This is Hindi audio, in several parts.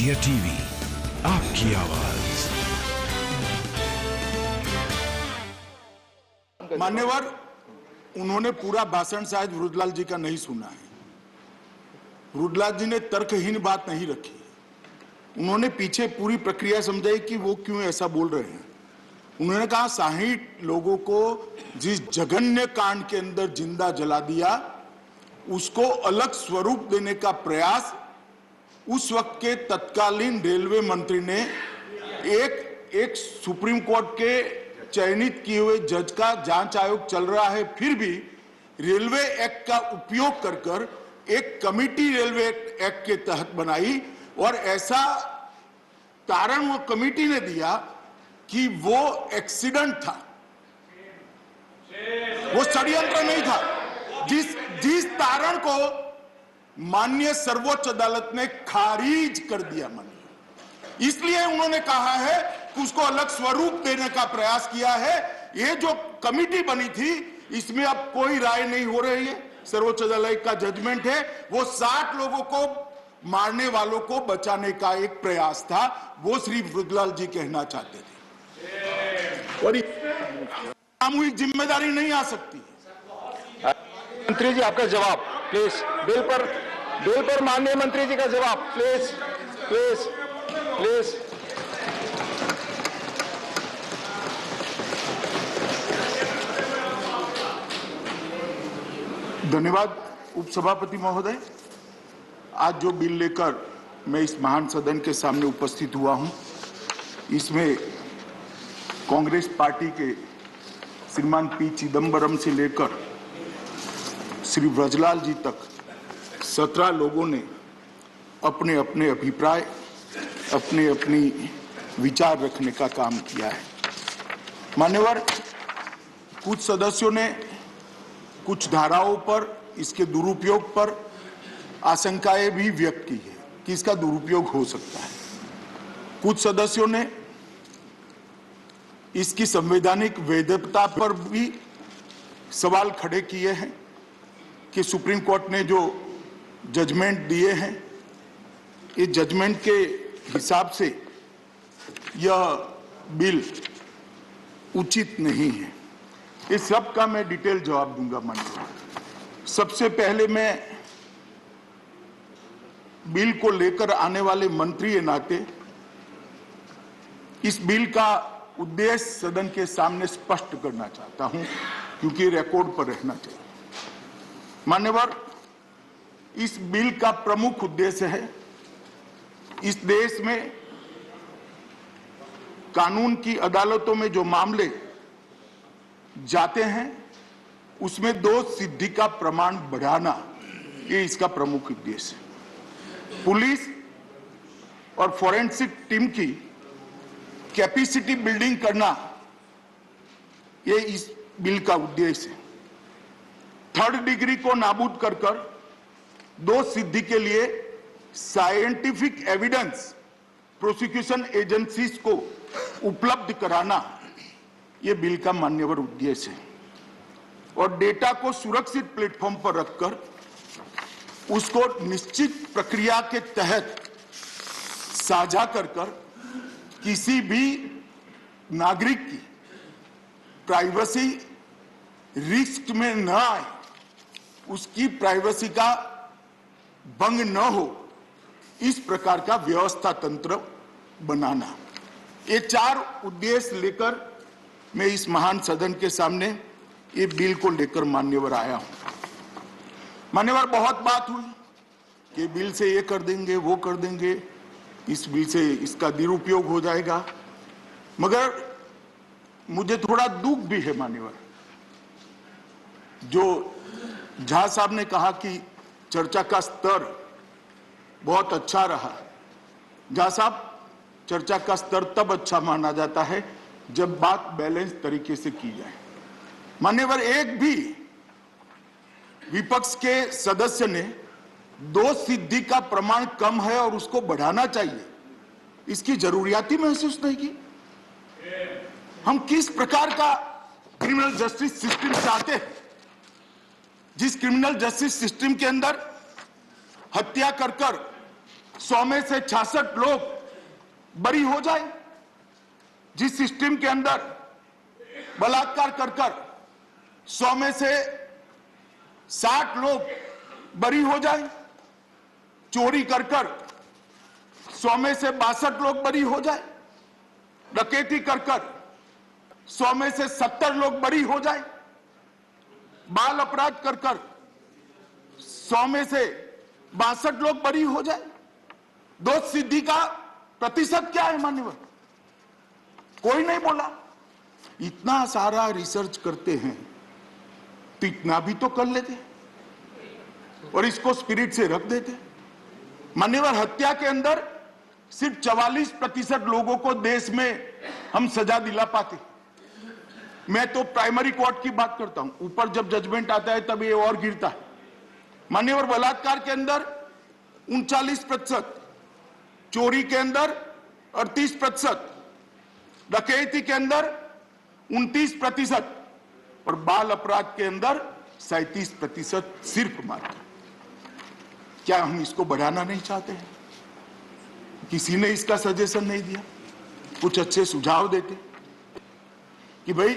इंडिया टीवी, आपकी आवाज। मान्यवर, उन्होंने पूरा भाषण शायद वृद्धलाल जी का नहीं सुना है। वृद्धलाल जी ने तर्कहीन बात नहीं रखी। उन्होंने पीछे पूरी प्रक्रिया समझाई कि वो क्यों ऐसा बोल रहे हैं। उन्होंने कहा 60 लोगों को जिस जघन्य कांड के अंदर जिंदा जला दिया, उसको अलग स्वरूप देने का प्रयास उस वक्त के तत्कालीन रेलवे मंत्री ने एक सुप्रीम कोर्ट के चयनित किए हुए जज का जांच आयोग चल रहा है, फिर भी रेलवे एक्ट का उपयोग कर एक कमेटी रेलवे एक्ट के तहत बनाई और ऐसा कारण वो कमेटी ने दिया कि वो एक्सीडेंट था, वो षड्यंत्र नहीं था। जिस तारण को माननीय सर्वोच्च अदालत ने खारिज कर दिया। माननीय, इसलिए उन्होंने कहा है कि उसको अलग स्वरूप देने का प्रयास किया है। ये जो कमेटी बनी थी, इसमें अब कोई राय नहीं हो रही है। सर्वोच्च अदालत का जजमेंट है, वो 60 लोगों को मारने वालों को बचाने का एक प्रयास था, वो श्री वृद्धलाल जी कहना चाहते थे। और सामूहिक जिम्मेदारी नहीं आ सकती। मंत्री जी, आपका जवाब प्लीज। बिल पर माननीय मंत्री जी का जवाब प्लीज प्लीज प्लीज। धन्यवाद उपसभापति महोदय। आज जो बिल लेकर मैं इस महान सदन के सामने उपस्थित हुआ हूं, इसमें कांग्रेस पार्टी के श्रीमान पी चिदंबरम से लेकर श्री वृद्धलाल जी तक 17 लोगों ने अपने अपने अभिप्राय, अपने अपनी विचार रखने का काम किया है। मान्यवर, कुछ सदस्यों ने कुछ धाराओं पर, इसके दुरुपयोग पर आशंकाएं भी व्यक्त की है कि इसका दुरुपयोग हो सकता है। कुछ सदस्यों ने इसकी संवैधानिक वैधता पर भी सवाल खड़े किए हैं कि सुप्रीम कोर्ट ने जो जजमेंट दिए हैं, इस जजमेंट के हिसाब से यह बिल उचित नहीं है। इस सब का मैं डिटेल जवाब दूंगा। माननीय, सबसे पहले मैं बिल को लेकर आने वाले मंत्री के नाते इस बिल का उद्देश्य सदन के सामने स्पष्ट करना चाहता हूं, क्योंकि रिकॉर्ड पर रहना चाहिए। मान्यवर, इस बिल का प्रमुख उद्देश्य है इस देश में कानून की अदालतों में जो मामले जाते हैं, उसमें दोष सिद्धि का प्रमाण बढ़ाना, ये इसका प्रमुख उद्देश्य है। पुलिस और फॉरेंसिक टीम की कैपेसिटी बिल्डिंग करना, ये इस बिल का उद्देश्य है। थर्ड डिग्री को नाबूद कर दोष सिद्धि के लिए साइंटिफिक एविडेंस प्रोसिक्यूशन एजेंसीज को उपलब्ध कराना, यह बिल का मान्यवर उद्देश्य है। और डेटा को सुरक्षित प्लेटफॉर्म पर रखकर उसको निश्चित प्रक्रिया के तहत साझा कर किसी भी नागरिक की प्राइवेसी रिस्क में न आए, उसकी प्राइवेसी का भंग न हो, इस प्रकार का व्यवस्था तंत्र बनाना, ये 4 उद्देश्य लेकर मैं इस महान सदन के सामने ये बिल को लेकर मान्यवर आया हूं। मान्यवर, बहुत बात हुई कि बिल से ये कर देंगे, वो कर देंगे, इस बिल से इसका दुरुपयोग हो जाएगा, मगर मुझे थोड़ा दुख भी है। मान्यवर, जो झा साहब ने कहा कि चर्चा का स्तर बहुत अच्छा रहा। झा साहब, चर्चा का स्तर तब अच्छा माना जाता है जब बात बैलेंस तरीके से की जाए। मान्यवर, एक भी विपक्ष के सदस्य ने दोष सिद्धि का प्रमाण कम है और उसको बढ़ाना चाहिए, इसकी जरूरियात ही महसूस नहीं की। हम किस प्रकार का क्रिमिनल जस्टिस सिस्टम चाहते हैं, जिस क्रिमिनल जस्टिस सिस्टम के अंदर हत्या कर 100 100 में से 66 लोग बरी हो जाए। जिस सिस्टम के अंदर बलात्कार कर कर 100 में से 60 लोग बरी हो जाए, चोरी कर कर 100 में से 62 लोग बरी हो जाए, डकैती कर कर 100 में से 70 लोग बरी हो जाए, बाल अपराध कर कर 100 में से 62 लोग बरी हो जाए। दोष सिद्धि का प्रतिशत क्या है मान्यवर? कोई नहीं बोला। इतना सारा रिसर्च करते हैं तो इतना भी तो कर लेते और इसको स्पिरिट से रख देते। मान्यवर, हत्या के अंदर सिर्फ 44% लोगों को देश में हम सजा दिला पाते। मैं तो प्राइमरी कोर्ट की बात करता हूं, ऊपर जब जजमेंट आता है तब ये और गिरता है। मान्यवर, बलात्कार के अंदर 39%, चोरी के अंदर 38%, डकैती के अंदर 29% और बाल अपराध के अंदर 37% सिर्फ मात्र। क्या हम इसको बढ़ाना नहीं चाहते हैं? किसी ने इसका सजेशन नहीं दिया, कुछ अच्छे सुझाव देते कि भाई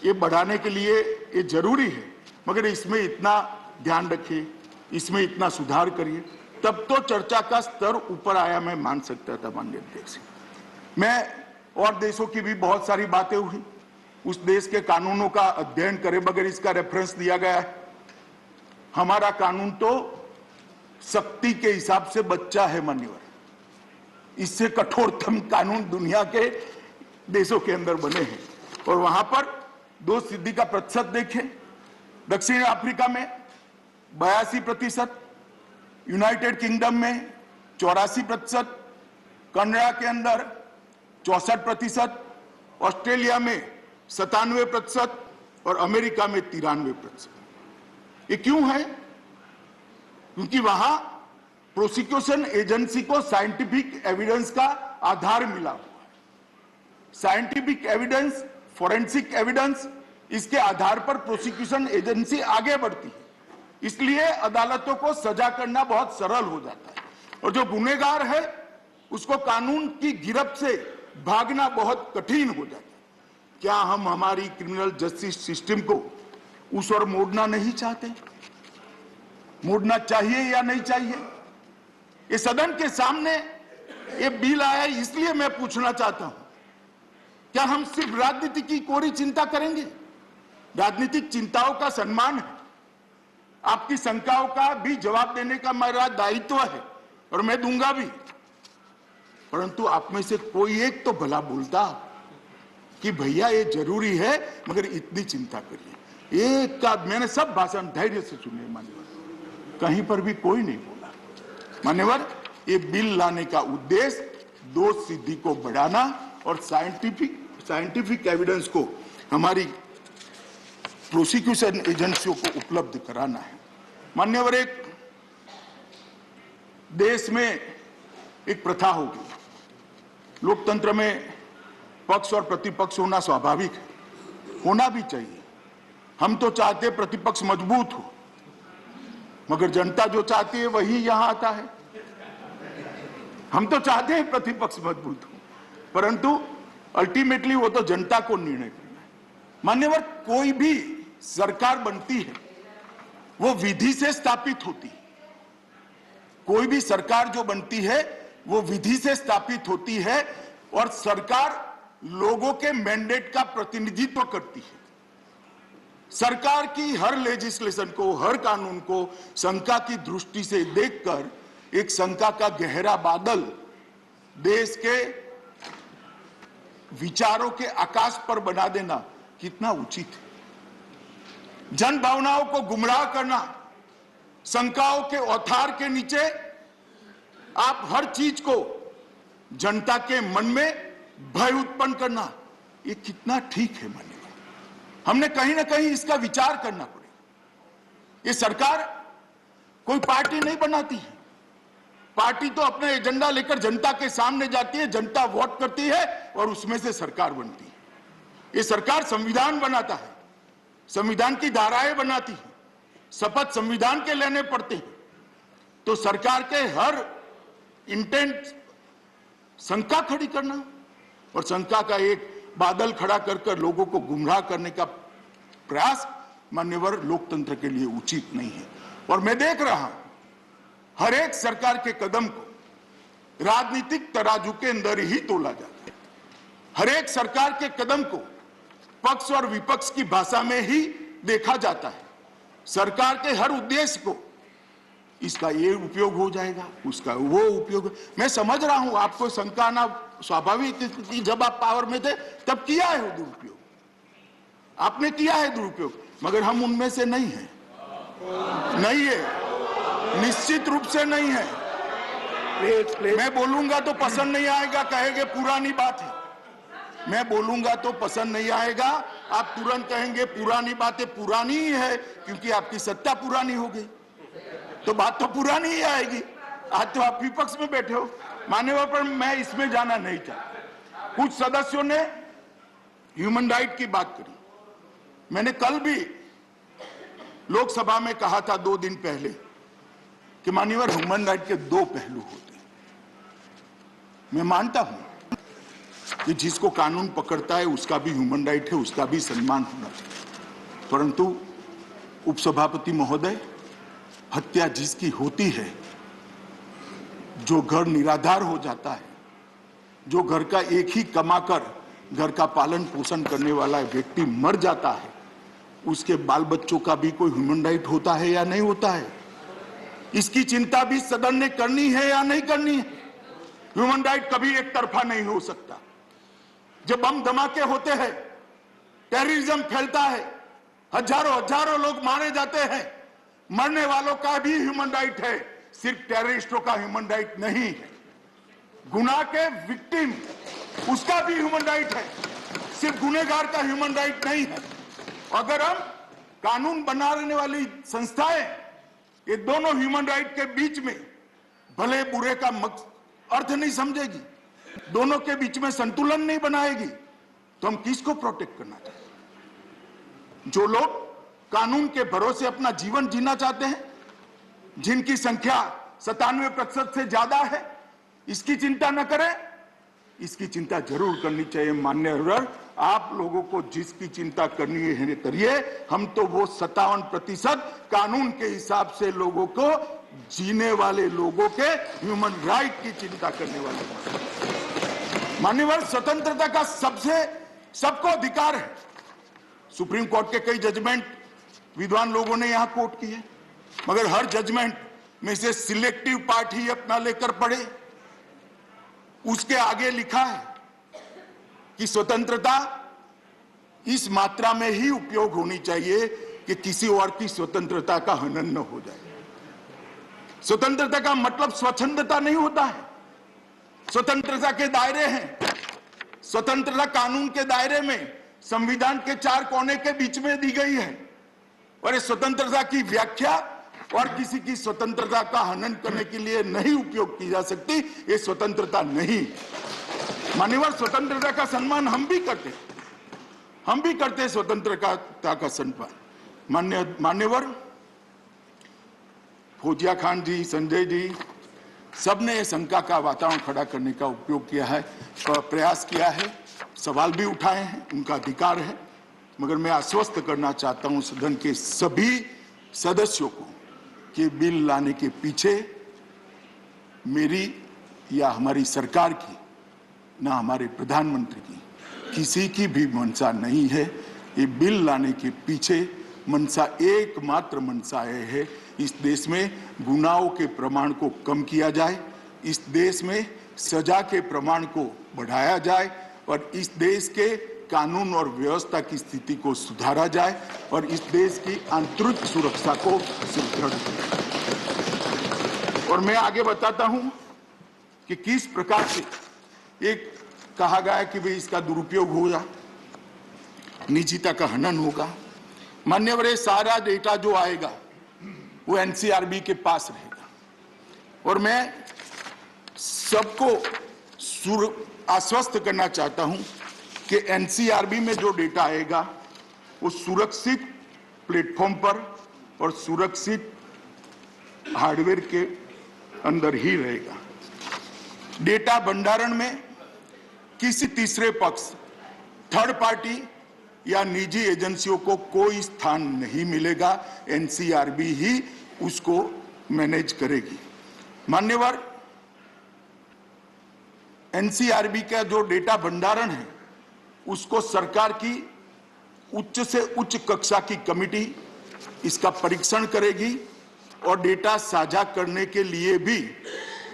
ये बढ़ाने के लिए ये जरूरी है, मगर इसमें इतना ध्यान रखिए, इसमें इतना सुधार करिए, तब तो चर्चा का स्तर ऊपर आया। मैं मान सकता था माननीय अध्यक्ष। मैं और देशों की भी बहुत सारी बातें हुई, उस देश के कानूनों का अध्ययन करे बगैर इसका रेफरेंस दिया गया है। हमारा कानून तो सख्ती के हिसाब से बच्चा है मान्यवर, इससे कठोरतम कानून दुनिया के देशों के अंदर बने हैं। और वहां पर दोष सिद्धि का प्रतिशत देखें, दक्षिण अफ्रीका में 82%, यूनाइटेड किंगडम में 84%, कनाडा के अंदर 64%, ऑस्ट्रेलिया में 97% और अमेरिका में 93%। ये क्यों है? क्योंकि वहां प्रोसिक्यूशन एजेंसी को साइंटिफिक एविडेंस का आधार मिला हुआ है। साइंटिफिक एविडेंस, फोरेंसिक एविडेंस, इसके आधार पर प्रोसिक्यूशन एजेंसी आगे बढ़ती है। इसलिए अदालतों को सजा करना बहुत सरल हो जाता है और जो गुनहगार है उसको कानून की गिरफ्त से भागना बहुत कठिन हो जाता है। क्या हम हमारी क्रिमिनल जस्टिस सिस्टम को उस ओर मोड़ना नहीं चाहते? मोड़ना चाहिए या नहीं चाहिए? ये सदन के सामने ये बिल आया, इसलिए मैं पूछना चाहता हूं, क्या हम सिर्फ राजनीति की कोरी चिंता करेंगे? राजनीतिक चिंताओं का सम्मान है, आपकी शंकाओं का भी जवाब देने का मेरा दायित्व है और मैं दूंगा भी, परंतु आप में से कोई एक तो भला बोलता कि भैया ये जरूरी है मगर इतनी चिंता करिए। एक का मैंने सब भाषण धैर्य से सुने मान्यवर, कहीं पर भी कोई नहीं बोला। मान्यवर, ये बिल लाने का उद्देश्य दोष सिद्धि को बढ़ाना और साइंटिफिक एविडेंस को हमारी प्रोसिक्यूशन एजेंसियों को उपलब्ध कराना है। मान्यवर, एक देश में एक प्रथा होगी, लोकतंत्र में पक्ष और प्रतिपक्ष होना स्वाभाविक है, होना भी चाहिए। हम तो चाहते प्रतिपक्ष मजबूत हो, मगर जनता जो चाहती है वही यहां आता है। हम तो चाहते हैं प्रतिपक्ष मजबूत हो, परंतु अल्टीमेटली वो तो जनता को निर्णय करना है। मान्यवर, कोई भी सरकार बनती है वो विधि से स्थापित होती है। कोई भी सरकार जो बनती है वो विधि से स्थापित होती है और सरकार लोगों के मैंडेट का प्रतिनिधित्व करती है। सरकार की हर लेजिस्लेशन को, हर कानून को शंका की दृष्टि से देखकर एक शंका का गहरा बादल देश के विचारों के आकाश पर बना देना कितना उचित है। जन भावनाओं को गुमराह करना, शंकाओं के औथार के नीचे आप हर चीज को जनता के मन में भय उत्पन्न करना, ये कितना ठीक है मान्यवर? हमने कहीं ना कहीं इसका विचार करना पड़ेगा। ये सरकार कोई पार्टी नहीं बनाती है, पार्टी तो अपना एजेंडा लेकर जनता के सामने जाती है, जनता वोट करती है और उसमें से सरकार बनती है। ये सरकार संविधान बनाता है, संविधान की धाराएं बनाती है, शपथ संविधान के लेने पड़ते हैं। तो सरकार के हर इंटेंट शंका खड़ी करना और शंका का एक बादल खड़ा कर लोगों को गुमराह करने का प्रयास मान्यवर लोकतंत्र के लिए उचित नहीं है। और मैं देख रहा हूं हर एक सरकार के कदम को राजनीतिक तराजू के अंदर ही तोला जाता है। हर एक सरकार के कदम को पक्ष और विपक्ष की भाषा में ही देखा जाता है। सरकार के हर उद्देश्य को इसका ये उपयोग हो जाएगा, उसका वो उपयोग। मैं समझ रहा हूं आपको शंका आना स्वाभाविक थी, जब आप पावर में थे तब किया है वो दुरुपयोग, आपने किया है दुरुपयोग, मगर हम उनमें से नहीं है, नहीं है, निश्चित रूप से नहीं है। मैं बोलूंगा तो पसंद नहीं आएगा, कहेंगे पुरानी बात है। मैं बोलूंगा तो पसंद नहीं आएगा, आप तुरंत कहेंगे पुरानी बातें पुरानी ही है, क्योंकि आपकी सत्ता पुरानी हो गई, तो बात तो पुरानी ही आएगी। आज तो आप विपक्ष में बैठे हो मान्यवर, पर मैं इसमें जाना नहीं चाहता। कुछ सदस्यों ने ह्यूमन राइट की बात करी। मैंने कल भी लोकसभा में कहा था 2 दिन पहले कि मान्यवर ह्यूमन राइट के 2 पहलू होते हैं। मैं मानता हूं कि जिसको कानून पकड़ता है उसका भी ह्यूमन राइट है, उसका भी सम्मान होना चाहिए, परंतु उपसभापति महोदय, हत्या जिसकी होती है, जो घर निराधार हो जाता है, जो घर का एक ही कमाकर घर का पालन पोषण करने वाला व्यक्ति मर जाता है, उसके बाल बच्चों का भी कोई ह्यूमन राइट होता है या नहीं होता है? इसकी चिंता भी सदन ने करनी है या नहीं करनी है? ह्यूमन राइट कभी एक तरफा नहीं हो सकता। जब बम धमाके होते हैं, टेररिज्म फैलता है, हजारों लोग मारे जाते हैं, मरने वालों का भी ह्यूमन राइट है, सिर्फ टेररिस्टों का ह्यूमन राइट नहीं है। गुनाह के विक्टिम, उसका भी ह्यूमन राइट है, सिर्फ गुनहगार का ह्यूमन राइट नहीं है। अगर हम कानून बनाने वाली संस्थाएं ये दोनों ह्यूमन राइट के बीच में भले बुरे का अर्थ नहीं समझेगी, दोनों के बीच में संतुलन नहीं बनाएगी, तो हम किसको प्रोटेक्ट करना चाहते हैं? जो लोग कानून के भरोसे अपना जीवन जीना चाहते हैं, जिनकी संख्या 97% से ज्यादा है, इसकी चिंता न करें। इसकी चिंता जरूर करनी चाहिए मान्यवर, आप लोगों को जिसकी चिंता करनी है करिए। हम तो वो 57% कानून के हिसाब से लोगों को, जीने वाले लोगों के ह्यूमन राइट की चिंता करने वाले मान्यवर। स्वतंत्रता का सबको अधिकार है। सुप्रीम कोर्ट के कई जजमेंट विद्वान लोगों ने यहां कोट किए, मगर हर जजमेंट में से सिलेक्टिव पार्ट ही अपना लेकर पढ़े। उसके आगे लिखा है कि स्वतंत्रता इस मात्रा में ही उपयोग होनी चाहिए कि किसी और की स्वतंत्रता का हनन न हो जाए। स्वतंत्रता का मतलब स्वच्छंदता नहीं होता है। स्वतंत्रता के दायरे हैं। स्वतंत्रता कानून के दायरे में संविधान के 4 कोने के बीच में दी गई है, और ये स्वतंत्रता की व्याख्या और किसी की स्वतंत्रता का हनन करने के लिए नहीं उपयोग की जा सकती। ये स्वतंत्रता नहीं। मान्यवर, स्वतंत्रता का सम्मान हम भी करते हैं, स्वतंत्रता का सम्मान। मान्यवर, फौजिया खान जी, संजय जी, सबने शंका का वातावरण खड़ा करने का उपयोग किया है, प्रयास किया है, सवाल भी उठाए हैं, उनका अधिकार है, मगर मैं आश्वस्त करना चाहता हूं सदन के सभी सदस्यों को कि बिल लाने के पीछे मेरी या हमारी सरकार की, ना हमारे प्रधानमंत्री की, किसी की भी मंशा नहीं है। ये बिल लाने के पीछे मंशा एकमात्र मंशा है, इस देश में गुनाहों के प्रमाण को कम किया जाए, इस देश में सजा के प्रमाण को बढ़ाया जाए, और इस देश के कानून और व्यवस्था की स्थिति को सुधारा जाए, और इस देश की आंतरिक सुरक्षा को सुदृढ़ किया। और मैं आगे बताता हूं कि किस प्रकार से एक कहा गया है कि भाई इसका दुरुपयोग होगा, निजता का हनन होगा। मान्यवर, सारा डेटा जो आएगा वो एनसीआरबी के पास रहेगा, और मैं सबको आश्वस्त करना चाहता हूं कि एनसीआरबी में जो डेटा आएगा वो सुरक्षित प्लेटफॉर्म पर और सुरक्षित हार्डवेयर के अंदर ही रहेगा। डेटा भंडारण में किसी तीसरे पक्ष, थर्ड पार्टी या निजी एजेंसियों को कोई स्थान नहीं मिलेगा। एनसीआरबी ही उसको मैनेज करेगी। मान्यवर, एनसीआरबी का जो डेटा भंडारण है उसको सरकार की उच्च से उच्च कक्षा की कमेटी इसका परीक्षण करेगी और डेटा साझा करने के लिए भी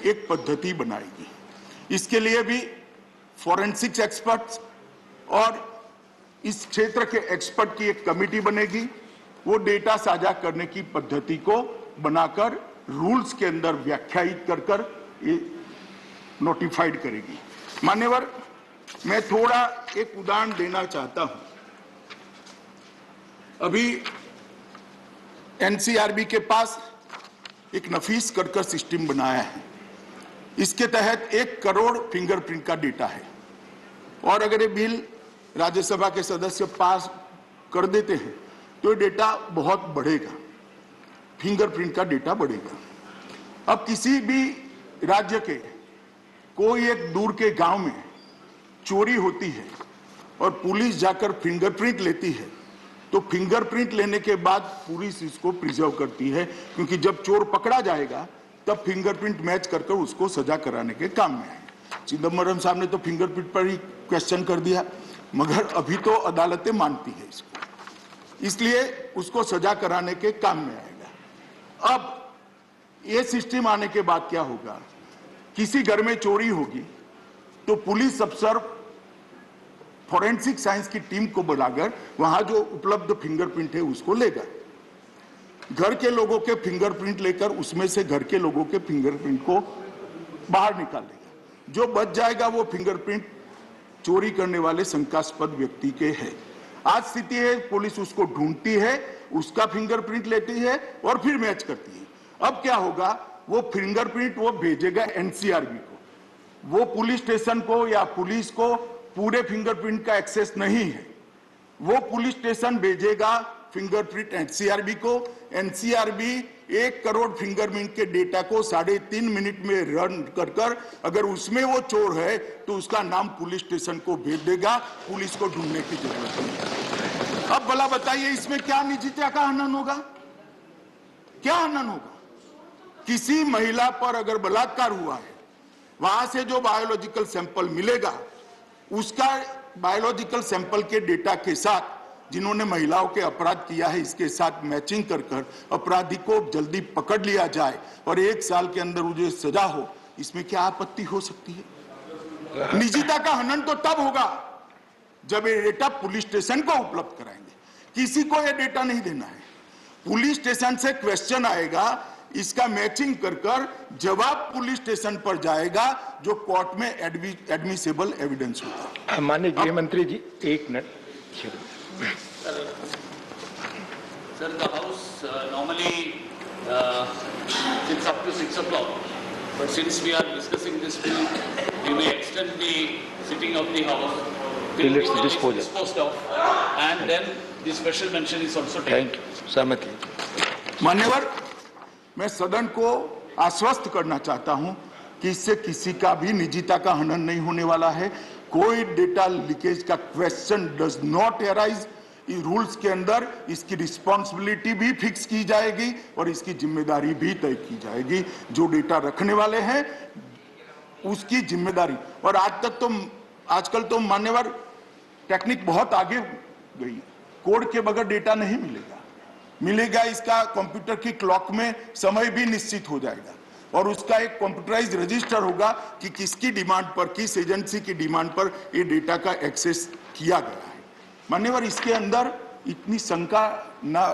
एक पद्धति बनाएगी। इसके लिए भी फॉरेंसिक्स एक्सपर्ट्स और इस क्षेत्र के एक्सपर्ट की एक कमेटी बनेगी। वो डेटा साझा करने की पद्धति को बनाकर रूल्स के अंदर व्याख्यायित कर ये नोटिफाइड करेगी। मान्यवर, मैं थोड़ा एक उदाहरण देना चाहता हूं। अभी एनसीआरबी के पास एक नफीस कर सिस्टम बनाया है। इसके तहत 1 करोड़ फिंगरप्रिंट का डेटा है और अगर ये बिल राज्यसभा के सदस्य पास कर देते हैं तो ये डेटा बहुत बढ़ेगा, फिंगरप्रिंट का डेटा बढ़ेगा। अब किसी भी राज्य के कोई एक दूर के गांव में चोरी होती है और पुलिस जाकर फिंगरप्रिंट लेती है तो फिंगरप्रिंट लेने के बाद पुलिस इसको प्रिजर्व करती है, क्योंकि जब चोर पकड़ा जाएगा तब फिंगरप्रिंट मैच कर उसको सजा कराने के काम में आएगा। चिदम्बरम साहब ने तो फिंगरप्रिंट पर ही क्वेश्चन कर दिया, मगर अभी तो अदालतें मानती है इसको, इसलिए उसको सजा कराने के काम में आएगा। अब ये सिस्टम आने के बाद क्या होगा, किसी घर में चोरी होगी तो पुलिस अफसर फॉरेंसिक साइंस की टीम को बुलाकर वहां जो उपलब्ध फिंगरप्रिंट है उसको लेगा। घर के लोगों के फिंगरप्रिंट लेकर उसमें से घर के लोगों के फिंगरप्रिंट को बाहर निकालेगा। जो बच जाएगा वो फिंगरप्रिंट चोरी करने वाले शंकास्पद व्यक्ति के है। आज स्थिति है, पुलिस उसको ढूंढती है, उसका फिंगरप्रिंट लेती है और फिर मैच करती है। अब क्या होगा, वो फिंगरप्रिंट वो भेजेगा एनसीआरबी को। वो पुलिस स्टेशन को या पुलिस को पूरे फिंगरप्रिंट का एक्सेस नहीं है। वो पुलिस स्टेशन भेजेगा फिंगरप्रिंट एनसीआरबी को। एनसीआरबी 1 करोड़ फिंगरप्रिंट के डेटा को 3.5 मिनट में रन कर अगर उसमें वो चोर है तो उसका नाम पुलिस स्टेशन को भेज देगा। पुलिस को ढूंढने की जरूरत नहीं। अब भला बताइए इसमें क्या निजता का हनन होगा? क्या हनन होगा? किसी महिला पर अगर बलात्कार हुआ है, वहां से जो बायोलॉजिकल सैंपल मिलेगा उसका बायोलॉजिकल सैंपल के डेटा के साथ जिन्होंने महिलाओं के अपराध किया है इसके साथ मैचिंग कर अपराधी को जल्दी पकड़ लिया जाए और 1 साल के अंदर उसे सजा हो, इसमें क्या आपत्ति हो सकती है? निजता का हनन तो तब होगा जब ये डेटा पुलिस स्टेशन को उपलब्ध कराएंगे। किसी को ये डेटा नहीं देना है। पुलिस स्टेशन से क्वेश्चन आएगा, इसका मैचिंग कर जवाब पुलिस स्टेशन पर जाएगा जो कोर्ट में एडमिसेबल एविडेंस होगा। माननीय गृह मंत्री जी, 1 minute. Sir, the House normally sits up to 6 o'clock, but since we are discussing this bill, we may extend the sitting of the House till it's disposed of, and then the special mention is also taken. Thank you. सहमति। मान्यवर, मैं सदन को आश्वस्त करना चाहता हूं कि इससे किसी का भी निजता का हनन नहीं होने वाला है। कोई डेटा लीकेज का question does not arise. Rules के अंदर इसकी रिस्पॉन्सिबिलिटी भी फिक्स की जाएगी और इसकी जिम्मेदारी भी तय की जाएगी। जो डेटा रखने वाले हैं उसकी जिम्मेदारी। और आजकल तो मान्यवर टेक्निक बहुत आगे गई। कोड के बगैर डेटा नहीं मिलेगा। इसका कंप्यूटर की क्लॉक में समय भी निश्चित हो जाएगा और उसका एक कंप्यूटराइज रजिस्टर होगा कि किसकी डिमांड पर, किस एजेंसी की डिमांड पर ये डेटा का एक्सेस किया गया है। मान्यवर, इसके अंदर इतनी शंका ना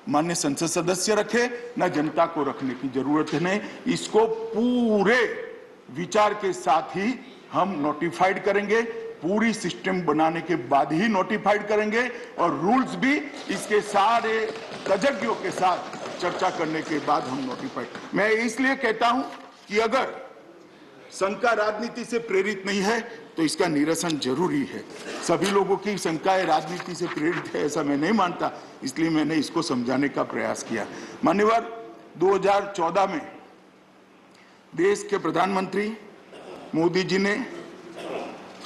मान्य संसद सदस्य रखे ना जनता को रखने की जरूरत है। नहीं, इसको पूरे विचार के साथ ही हम नोटिफाइड करेंगे। पूरी सिस्टम बनाने के बाद ही नोटिफाइड करेंगे और रूल्स भी इसके सारे तज्ञों के साथ चर्चा करने के बाद हम नोटिफाइड। मैं इसलिए कहता हूं कि अगर शंका राजनीति से प्रेरित नहीं है तो इसका निरसन जरूरी है। सभी लोगों की शंकाएं राजनीति से प्रेरित है ऐसा मैं नहीं मानता, इसलिए मैंने इसको समझाने का प्रयास किया। मान्यवर, 2014 में देश के प्रधानमंत्री मोदी जी ने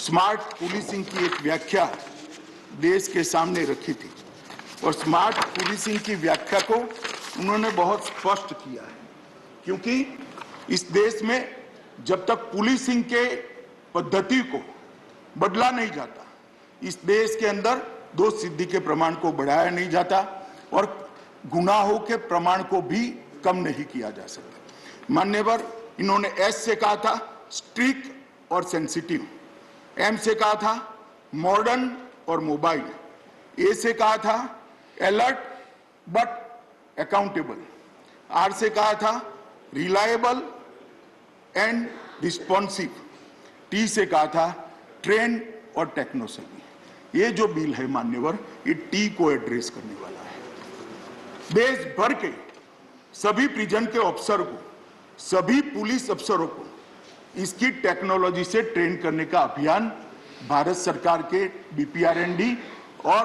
स्मार्ट पुलिसिंग की एक व्याख्या देश के सामने रखी थी और स्मार्ट पुलिसिंग की व्याख्या को उन्होंने बहुत स्पष्ट किया है, क्योंकि इस देश में जब तक पुलिसिंग के पद्धति को बदला नहीं जाता, इस देश के अंदर दोष सिद्धि के प्रमाण को बढ़ाया नहीं जाता और गुनाहों के प्रमाण को भी कम नहीं किया जा सकता। मान्यवर, इन्होंने एस से कहा था स्ट्रिक्ट और सेंसिटिव, एम से कहा था मॉडर्न और मोबाइल, ए से कहा था अलर्ट बट अकाउंटेबल, आर से कहा था रिलायबल एंड रिस्पॉन्सिव, टी से कहा था ट्रेन और टेक्नोसेवी। ये जो बिल है मान्यवर, ये टी को एड्रेस करने वाला है। देश भर के सभी प्रिजन के अफसर को, सभी पुलिस अफसरों को इसकी टेक्नोलॉजी से ट्रेन करने का अभियान भारत सरकार के बीपीआरएनडी और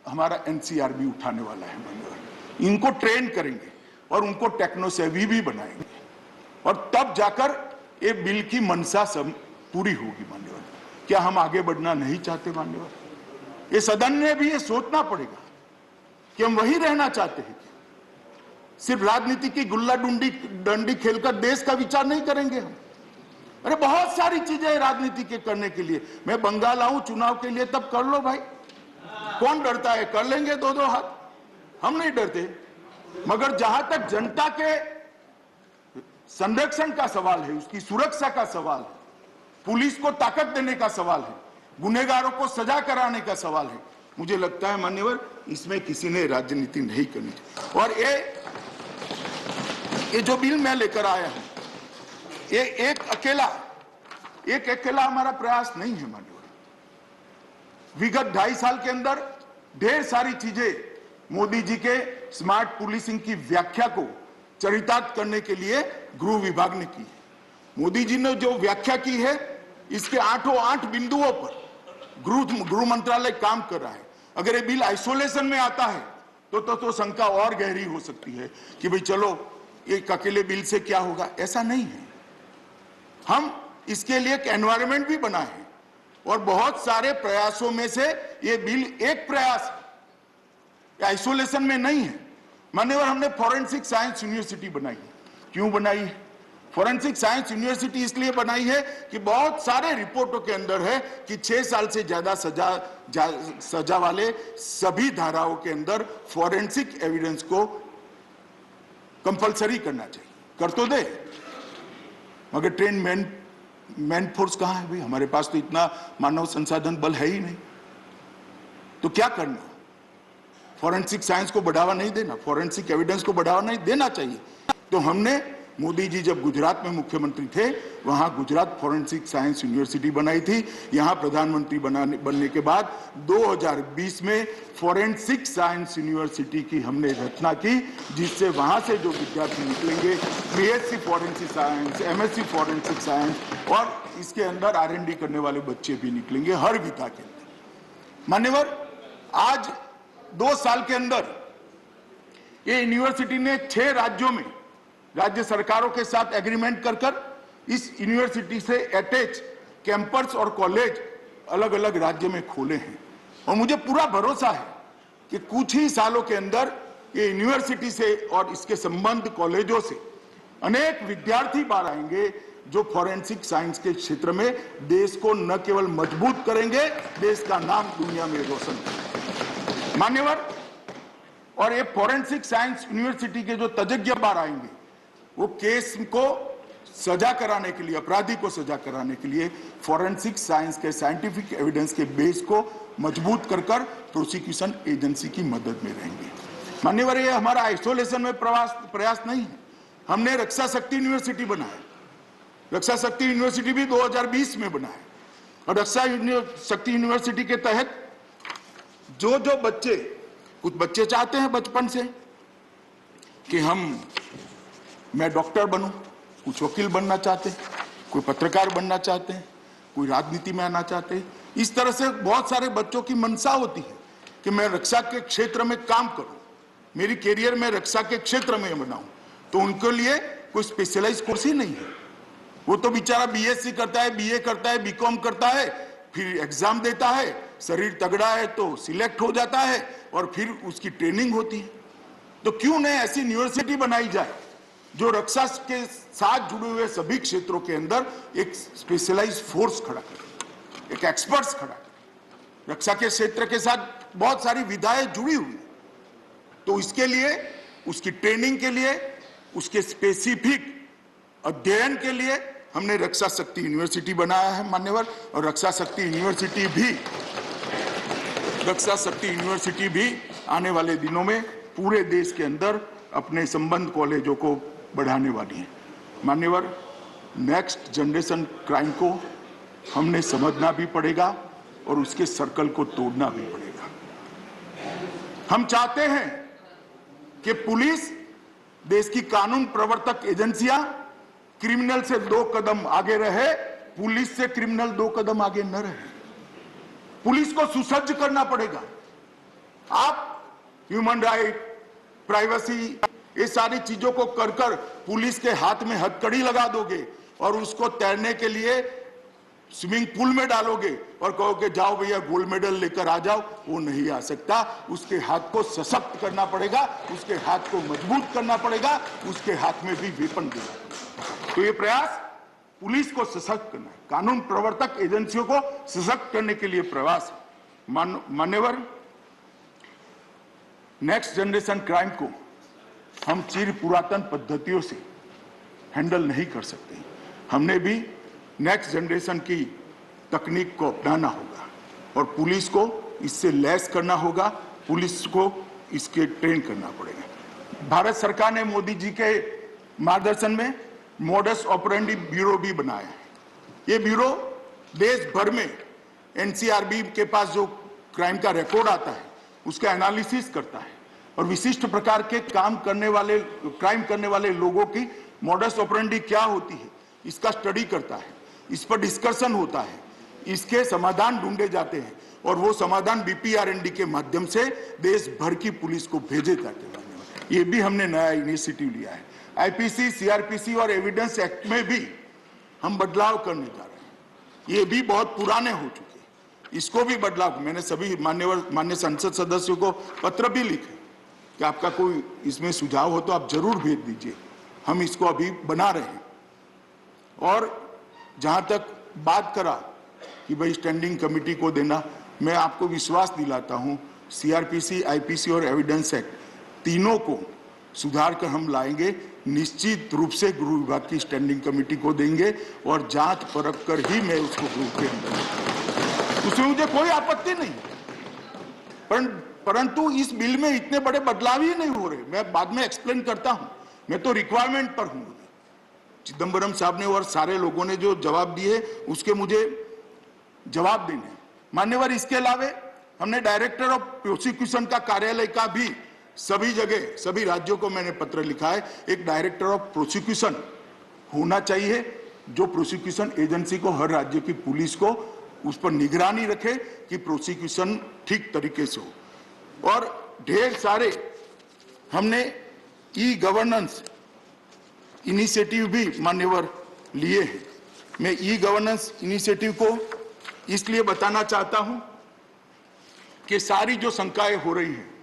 हमारा एनसीआर भी उठाने वाला है मान्यवर। इनको ट्रेन करेंगे और उनको टेक्नोसेवी भी बनाएंगे और तब जाकर ये बिल की मंशा सब पूरी होगी मान्यवर। क्या हम आगे बढ़ना नहीं चाहते मान्यवर? ये सदन ने भी ये सोचना पड़ेगा कि हम वही रहना चाहते हैं, सिर्फ राजनीति की गुल्ला डंडी खेलकर देश का विचार नहीं करेंगे हम। अरे बहुत सारी चीजें राजनीति के करने के लिए, मैं बंगाल आऊं चुनाव के लिए तब कर लो भाई, कौन डरता है? कर लेंगे दो दो हाथ, हम नहीं डरते। मगर जहां तक जनता के संरक्षण का सवाल है, उसकी सुरक्षा का सवाल है, पुलिस को ताकत देने का सवाल है, गुनहगारों को सजा कराने का सवाल है, मुझे लगता है मान्यवर इसमें किसी ने राजनीति नहीं करनी चाहिए। और ये जो बिल मैं लेकर आया हूं, ये एक अकेला हमारा प्रयास नहीं है मान्यवर। विगत 2.5 साल के अंदर ढेर सारी चीजें मोदी जी के स्मार्ट पुलिसिंग की व्याख्या को चरितार्थ करने के लिए गृह विभाग ने की है। मोदी जी ने जो व्याख्या की है, इसके 8 बिंदुओं पर गृह मंत्रालय काम कर रहा है। अगर ये बिल आइसोलेशन में आता है तो शंका और गहरी हो सकती है कि भाई चलो एक अकेले बिल से क्या होगा। ऐसा नहीं है, हम इसके लिए एक एनवायरनमेंट भी बनाए हैं और बहुत सारे प्रयासों में से ये बिल एक प्रयास आइसोलेशन में नहीं है। मान्यवर, हमने फॉरेंसिक साइंस यूनिवर्सिटी बनाई है। क्यों बनाई है? फॉरेंसिक साइंस यूनिवर्सिटी इसलिए बनाई है कि बहुत सारे रिपोर्टों के अंदर है कि 6 साल से ज्यादा सजा वाले सभी धाराओं के अंदर फॉरेंसिक एविडेंस को कंपलसरी करना चाहिए। कर तो दे, मगर ट्रेन मैन फोर्स कहां है भाई? हमारे पास तो इतना मानव संसाधन बल है ही नहीं। तो क्या करना? फॉरेंसिक साइंस को बढ़ावा नहीं देना, फॉरेंसिक एविडेंस को बढ़ावा नहीं देना चाहिए। तो हमने, मोदी जी जब गुजरात में मुख्यमंत्री थे, वहां गुजरात फॉरेंसिक साइंस यूनिवर्सिटी बनाई थी। यहां प्रधानमंत्री बनने के बाद 2020 में फॉरेंसिक साइंस यूनिवर्सिटी की हमने रचना की, जिससे वहां से जो विद्यार्थी निकलेंगे, BSc forensic science, MSc forensic science और इसके अंदर आरएनडी करने वाले बच्चे भी निकलेंगे हर विधा के अंदर। मान्यवर, आज 2 साल के अंदर ये यूनिवर्सिटी ने 6 राज्यों में राज्य सरकारों के साथ एग्रीमेंट कर इस यूनिवर्सिटी से अटैच कैंपस और कॉलेज अलग अलग राज्य में खोले हैं। और मुझे पूरा भरोसा है कि कुछ ही सालों के अंदर ये यूनिवर्सिटी से और इसके संबंध कॉलेजों से अनेक विद्यार्थी बाहर आएंगे जो फॉरेंसिक साइंस के क्षेत्र में देश को न केवल मजबूत करेंगे, देश का नाम दुनिया में रोशन करेंगे। मान्यवर, और ये फॉरेंसिक साइंस यूनिवर्सिटी के जो तज्ञ बाहर आएंगे, वो केस को सजा कराने के लिए, अपराधी को सजा कराने के लिए फॉरेंसिक साइंस के साइंटिफिक एविडेंस के बेस को मजबूत कर प्रोसिक्यूशन एजेंसी की मदद में रहेंगे। मान्यवर, ये हमारा आइसोलेशन में प्रयास नहीं है। हमने रक्षा शक्ति यूनिवर्सिटी बनाया, रक्षा शक्ति यूनिवर्सिटी भी 2020 में बनाया और रक्षा शक्ति यूनिवर्सिटी के तहत जो बच्चे, कुछ बच्चे चाहते हैं बचपन से कि मैं डॉक्टर बनूं, कुछ वकील बनना चाहते हैं, कोई पत्रकार बनना चाहते हैं, कोई राजनीति में आना चाहते हैं। इस तरह से बहुत सारे बच्चों की मंशा होती है कि मैं रक्षा के क्षेत्र में काम करूं, मेरी कैरियर में रक्षा के क्षेत्र में बनाऊं। तो उनके लिए कोई स्पेशलाइज्ड कोर्स ही नहीं है। वो तो बेचारा बीएससी करता है, बीए करता है, बीकॉम करता है, फिर एग्जाम देता है, शरीर तगड़ा है तो सिलेक्ट हो जाता है और फिर उसकी ट्रेनिंग होती है। तो क्यों नहीं ऐसी यूनिवर्सिटी बनाई जाए जो रक्षा के साथ जुड़े हुए सभी क्षेत्रों के अंदर एक स्पेशलाइज्ड फोर्स खड़ा करे, एक एक्सपर्ट्स खड़ा करे। रक्षा के क्षेत्र के साथ बहुत सारी विधाएं जुड़ी हुई हैं, तो इसके लिए, उसकी ट्रेनिंग के लिए, उसके स्पेसिफिक अध्ययन के लिए हमने रक्षा शक्ति यूनिवर्सिटी बनाया है मान्यवर। और रक्षा शक्ति यूनिवर्सिटी भी आने वाले दिनों में पूरे देश के अंदर अपने संबंध कॉलेजों को बढ़ाने वाली है मान्यवर। नेक्स्ट जनरेशन क्राइम को हमने समझना भी पड़ेगा और उसके सर्कल को तोड़ना भी पड़ेगा। हम चाहते हैं कि पुलिस, देश की कानून प्रवर्तक एजेंसियां क्रिमिनल से 2 कदम आगे रहे, पुलिस से क्रिमिनल 2 कदम आगे न रहे। पुलिस को सुसज्ज करना पड़ेगा। आप ह्यूमन राइट, प्राइवेसी, ये सारी चीजों को कर पुलिस के हाथ में हथकड़ी लगा दोगे और उसको तैरने के लिए स्विमिंग पूल में डालोगे और कहोगे जाओ भैया गोल्ड मेडल लेकर आ जाओ, वो नहीं आ सकता। उसके हाथ को सशक्त करना पड़ेगा, उसके हाथ को मजबूत करना पड़ेगा, उसके हाथ में भी वेपन देना पड़ेगा। तो ये प्रयास पुलिस को सशक्त करना है, कानून प्रवर्तक एजेंसियों को सशक्त करने के लिए प्रयास। मान्यवर, नेक्स्ट जनरेशन क्राइम को हम चिर पुरातन पद्धतियों से हैंडल नहीं कर सकते। हमने भी नेक्स्ट जनरेशन की तकनीक को अपनाना होगा और पुलिस को इससे लैस करना होगा, पुलिस को इसके ट्रेन करना पड़ेगा। भारत सरकार ने मोदी जी के मार्गदर्शन में मॉडस ऑपरेंडी ब्यूरो भी बनाया है। ये ब्यूरो देश भर में एनसीआरबी के पास जो क्राइम का रिकॉर्ड आता है उसका एनालिसिस करता है और विशिष्ट प्रकार के क्राइम करने वाले लोगों की मॉडस ऑपरेंडी क्या होती है इसका स्टडी करता है, इस पर डिस्कशन होता है, इसके समाधान ढूंढे जाते हैं और वो समाधान बीपीआरएनडी के माध्यम से देश भर की पुलिस को भेजे जाते हैं। ये भी हमने नया इनिशिएटिव लिया है। आईपीसी, सीआरपीसी और एविडेंस एक्ट में भी हम बदलाव करने जा रहे हैं। ये भी बहुत पुराने हो चुके हैं, इसको भी बदलाव, मैंने सभी मान्य संसद सदस्यों को पत्र भी लिखे कि आपका कोई इसमें सुझाव हो तो आप जरूर भेज दीजिए, हम इसको अभी बना रहे हैं। और जहां तक बात करा कि भाई स्टैंडिंग कमेटी को देना, मैं आपको विश्वास दिलाता हूं सीआरपीसी, आईपीसी और एविडेंस एक्ट तीनों को सुधार कर हम लाएंगे। निश्चित रूप से गृह विभाग की स्टैंडिंग कमेटी को देंगे और जांच परख कर ही मैं उसको ग्रुप के अंदर, उसमें मुझे कोई आपत्ति नहीं, परंतु इस बिल में इतने बड़े बदलाव ही नहीं हो रहे। मैं बाद में एक्सप्लेन करता हूं, मैं तो रिक्वायरमेंट पर हूं। चिदम्बरम साहब ने और सारे लोगों ने जो जवाब दिए उसके मुझे जवाब देने। मान्यवर, इसके अलावा हमने डायरेक्टर ऑफ प्रोसिक्यूशन का कार्यालय का भी सभी जगह, सभी राज्यों को मैंने पत्र लिखा है, एक डायरेक्टर ऑफ प्रोसिक्यूशन होना चाहिए जो प्रोसिक्यूशन एजेंसी को, हर राज्य की पुलिस को उस पर निगरानी रखे कि प्रोसिक्यूशन ठीक तरीके से हो। और ढेर सारे हमने ई गवर्नेंस इनिशिएटिव भी मान्यवर लिए हैं। मैं ई गवर्नेंस इनिशिएटिव को इसलिए बताना चाहता हूं कि सारी जो शंकाएं हो रही हैं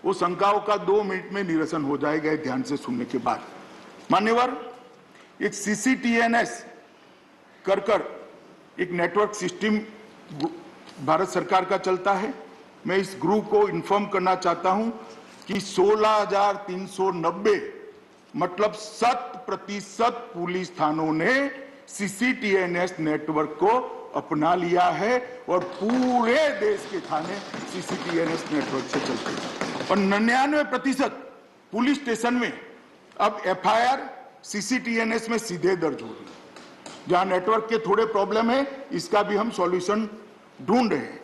वो शंकाओं का 2 मिनट में निरसन हो जाएगा ध्यान से सुनने के बाद। मान्यवर, एक CCTNS कर एक नेटवर्क सिस्टम भारत सरकार का चलता है। मैं इस ग्रुप को इन्फॉर्म करना चाहता हूं कि 16,390 मतलब 100% पुलिस थानों ने CCTNS नेटवर्क को अपना लिया है और पूरे देश के थाने CCTNS नेटवर्क से चलते हैं। और 99% पुलिस स्टेशन में अब FIR CCTNS में सीधे दर्ज हो रही है। जहां नेटवर्क के थोड़े प्रॉब्लम है, इसका भी हम सॉल्यूशन ढूंढ रहे हैं।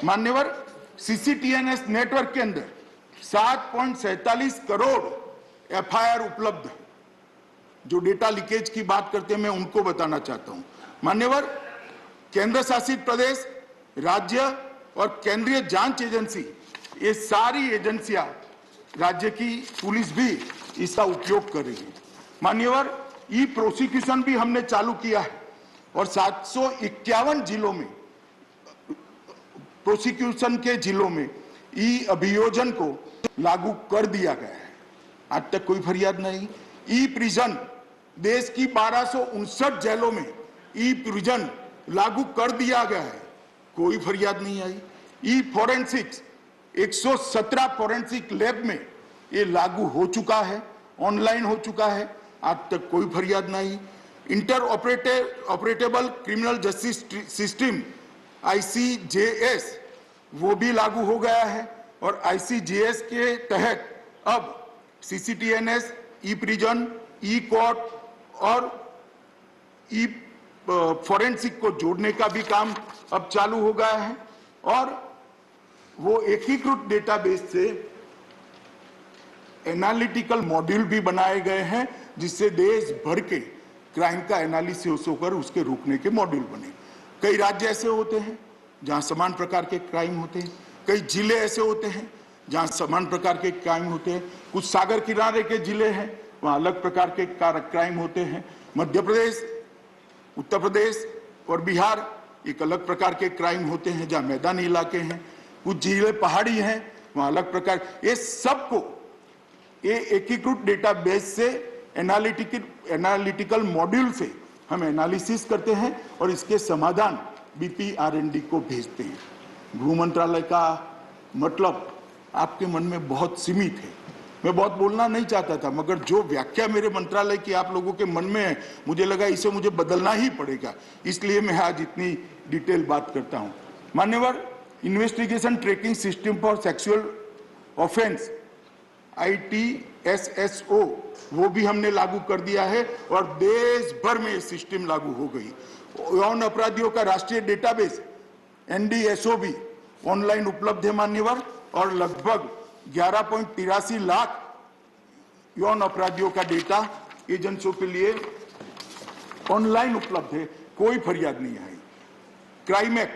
मान्यवर, CCTNS नेटवर्क के अंदर 7.47 करोड़ FIR उपलब्ध है। जो डेटा लीकेज की बात करते हैं मैं उनको बताना चाहता हूं। मान्यवर, केंद्र शासित प्रदेश, राज्य और केंद्रीय जांच एजेंसी, ये सारी एजेंसियां, राज्य की पुलिस भी इसका उपयोग कर रही है। मान्यवर, ई प्रोसिक्यूशन भी हमने चालू किया है और 751 जिलों में प्रोसिक्यूशन के जिलों में ई अभियोजन को लागू कर दिया गया है। आज तक कोई फरियाद नहीं। ई प्रिजन देश की 1259 जेलों में ई प्रिजन लागू कर दिया गया है, कोई फरियाद नहीं आई। ई फॉरेंसिक्स 117 फॉरेंसिक लैब में ये लागू हो चुका है, ऑनलाइन हो चुका है, आज तक कोई फरियाद नहीं। Inter operable criminal justice system ICJS वो भी लागू हो गया है और ICJS के तहत अब CCTNS, ई प्रिजन, ई कोर्ट और ई फॉरेंसिक को जोड़ने का भी काम अब चालू हो गया है और वो एकीकृत डेटाबेस से एनालिटिकल मॉड्यूल भी बनाए गए हैं जिससे देश भर के क्राइम का एनालिसिस होकर उसके रोकने के मॉड्यूल बने। कई राज्य ऐसे होते हैं जहां समान प्रकार के क्राइम होते हैं, कई जिले ऐसे होते हैं जहां समान प्रकार के क्राइम होते हैं, कुछ सागर किनारे के जिले हैं वहां अलग प्रकार के क्राइम होते हैं। मध्य प्रदेश, उत्तर प्रदेश और बिहार एक अलग प्रकार के क्राइम होते हैं जहां मैदानी इलाके हैं, कुछ जिले पहाड़ी हैं वहां अलग प्रकार। ये सबको ये एकीकृत डेटाबेस से एनालिटिकल मॉड्यूल से हम एनालिसिस करते हैं और इसके समाधान BPRND को भेजते हैं। गृह मंत्रालय का मतलब आपके मन में बहुत सीमित है। मैं बहुत बोलना नहीं चाहता था मगर जो व्याख्या मेरे मंत्रालय की आप लोगों के मन में है मुझे लगा इसे मुझे बदलना ही पड़ेगा, इसलिए मैं आज इतनी डिटेल बात करता हूं। मान्यवर, investigation tracking system for sexual offence ITSSO वो भी हमने लागू कर दिया है और देश भर में ये सिस्टम लागू हो गई। यौन अपराधियों का राष्ट्रीय डेटाबेस NDSO भी ऑनलाइन उपलब्ध है मान्यवर और लगभग 11.83 लाख यौन अपराधियों का डेटा एजेंसियों के लिए ऑनलाइन उपलब्ध है, कोई फरियाद नहीं आई। Crime act,